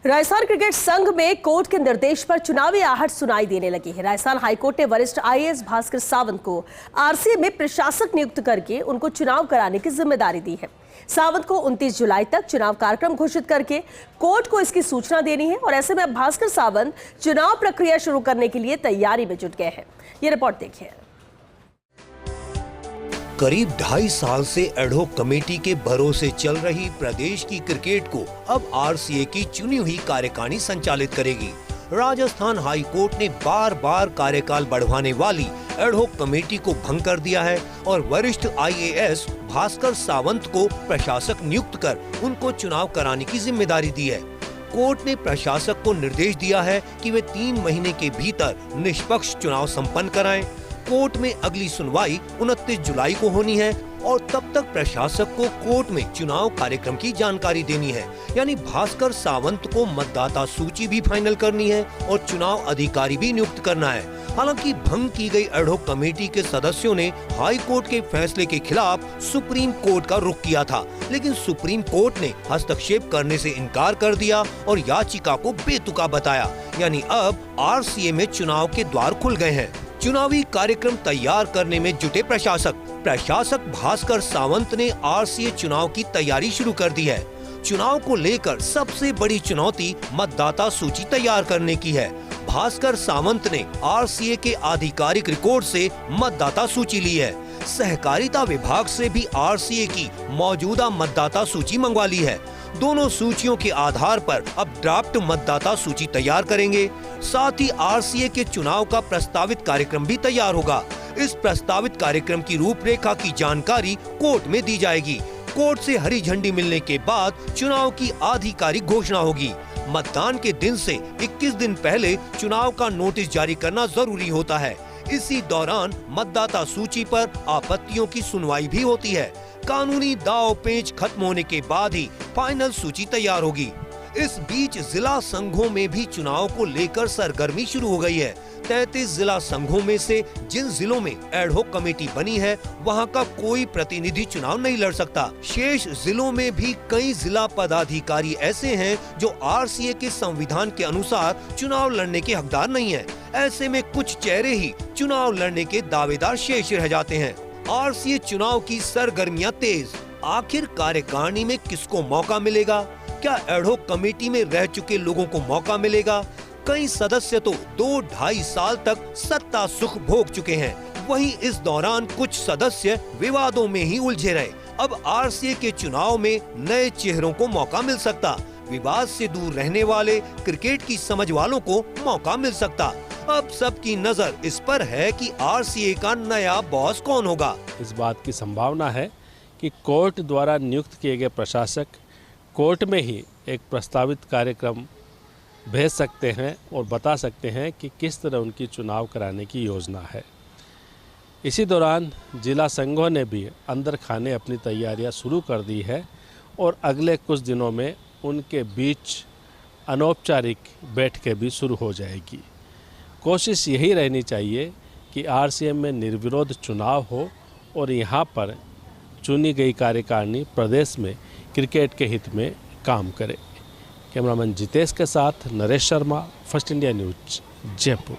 Rajasthan cricket संघ में court के निर्देश पर चुनावी आहट सुनाई देने लगी है। राजस्थान हाईकोर्ट ने वरिष्ठ आईएएस भास्कर सावंत को आरसीए में प्रशासक नियुक्त करके उनको चुनाव कराने की जिम्मेदारी दी है। सावंत को 29 जुलाई तक चुनाव कार्यक्रम घोषित करके कोर्ट को इसकी सूचना देनी है और ऐसे में अब भास्कर सावंत चुनाव प्रक्रिया शुरू करने के लिए तैयारी में जुट गए हैं। ये रिपोर्ट देखिए। करीब 2.5 साल से एडहोक कमेटी के भरोसे चल रही प्रदेश की क्रिकेट को अब आरसीए की चुनी हुई कार्यकारिणी संचालित करेगी। राजस्थान हाई कोर्ट ने बार बार कार्यकाल बढ़वाने वाली एडहोक कमेटी को भंग कर दिया है और वरिष्ठ आईएएस भास्कर सावंत को प्रशासक नियुक्त कर उनको चुनाव कराने की जिम्मेदारी दी है। कोर्ट ने प्रशासक को निर्देश दिया है कि वे 3 महीने के भीतर निष्पक्ष चुनाव संपन्न कराएं। कोर्ट में अगली सुनवाई 29 जुलाई को होनी है और तब तक प्रशासक को कोर्ट में चुनाव कार्यक्रम की जानकारी देनी है। यानी भास्कर सावंत को मतदाता सूची भी फाइनल करनी है और चुनाव अधिकारी भी नियुक्त करना है। हालांकि भंग की गई एडहोक कमेटी के सदस्यों ने हाई कोर्ट के फैसले के खिलाफ सुप्रीम कोर्ट का रुख किया था, लेकिन सुप्रीम कोर्ट ने हस्तक्षेप करने से इनकार कर दिया और याचिका को बेतुका बताया। यानी अब आरसीए में चुनाव के द्वार खुल गए हैं। चुनावी कार्यक्रम तैयार करने में जुटे प्रशासक भास्कर सावंत ने आरसीए चुनाव की तैयारी शुरू कर दी है। चुनाव को लेकर सबसे बड़ी चुनौती मतदाता सूची तैयार करने की है। भास्कर सावंत ने आरसीए के आधिकारिक रिकॉर्ड से मतदाता सूची ली है। सहकारिता विभाग से भी आरसीए की मौजूदा मतदाता सूची मंगवा ली है। दोनों सूचियों के आधार पर अब ड्राफ्ट मतदाता सूची तैयार करेंगे। साथ ही आरसीए के चुनाव का प्रस्तावित कार्यक्रम भी तैयार होगा। इस प्रस्तावित कार्यक्रम की रूपरेखा की जानकारी कोर्ट में दी जाएगी। कोर्ट से हरी झंडी मिलने के बाद चुनाव की आधिकारिक घोषणा होगी। मतदान के दिन से 21 दिन पहले चुनाव का नोटिस जारी करना जरूरी होता है। इसी दौरान मतदाता सूची पर आपत्तियों की सुनवाई भी होती है। कानूनी दाव पेच खत्म होने के बाद ही फाइनल सूची तैयार होगी। इस बीच जिला संघों में भी चुनाव को लेकर सरगर्मी शुरू हो गई है। 33 जिला संघों में से जिन जिलों में एडहोक कमेटी बनी है वहां का कोई प्रतिनिधि चुनाव नहीं लड़ सकता। शेष जिलों में भी कई जिला पदाधिकारी ऐसे हैं जो आरसीए के संविधान के अनुसार चुनाव लड़ने के हकदार नहीं है। ऐसे में कुछ चेहरे ही चुनाव लड़ने के दावेदार शेष रह जाते हैं। आरसीए चुनाव की सरगर्मियां तेज। आखिर कार्यकारिणी में किसको मौका मिलेगा? क्या एडहोक कमेटी में रह चुके लोगों को मौका मिलेगा? कई सदस्य तो 2-2.5 साल तक सत्ता सुख भोग चुके हैं। वहीं इस दौरान कुछ सदस्य विवादों में ही उलझे रहे। अब आरसीए के चुनाव में नए चेहरों को मौका मिल सकता। विवाद से दूर रहने वाले क्रिकेट की समझ वालों को मौका मिल सकता। अब सबकी नजर इस पर है कि आरसीए का नया बॉस कौन होगा। इस बात की संभावना है कि कोर्ट द्वारा नियुक्त किए गए प्रशासक कोर्ट में ही एक प्रस्तावित कार्यक्रम भेज सकते हैं और बता सकते हैं कि किस तरह उनकी चुनाव कराने की योजना है। इसी दौरान जिला संघों ने भी अंदर खाने अपनी तैयारियां शुरू कर दी है और अगले कुछ दिनों में उनके बीच अनौपचारिक बैठकें भी शुरू हो जाएगी। कोशिश यही रहनी चाहिए कि आरसीए में निर्विरोध चुनाव हो और यहाँ पर चुनी गई कार्यकारिणी प्रदेश में क्रिकेट के हित में काम करे। कैमरामैन जितेश के साथ Naresh Sharma, first India news, Jaipur.